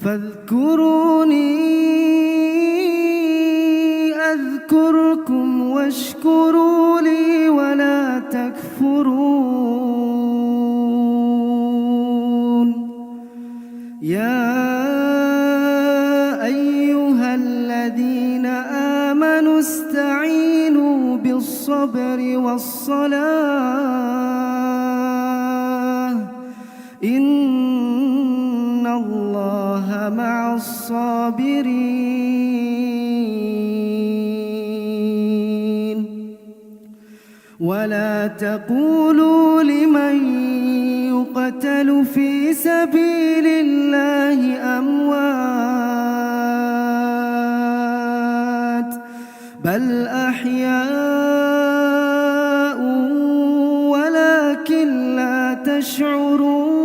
فاذكروني أذكركم واشكروا لي ولا تكفرون. يا أيها الذين آمنوا استعينوا بالصبر والصلاة إن الله مع الصابرين. ولا تقولوا لمن يقتل في سبيل الله أموات بل أحياء ولكن لا تشعرون.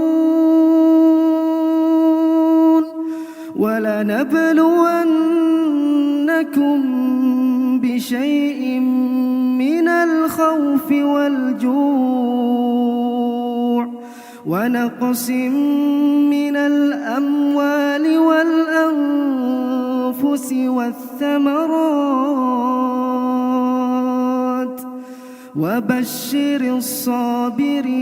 ولنبلونكم بشيء من الخوف والجوع ونقص من الأموال والأنفس والثمرات وبشر الصابرين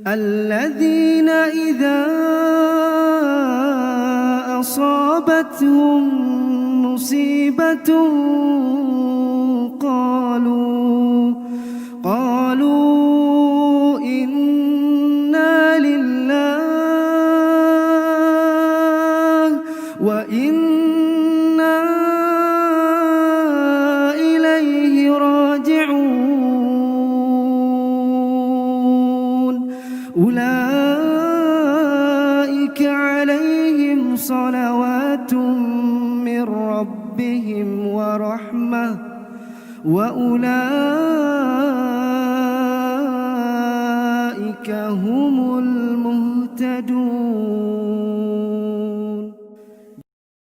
الذين إذا أصابتهم مصيبة قالوا إنا لله وإنا إليه راجعون. أولئك عليهم صلوات من ربهم ورحمة وأولئك هم المهتدون.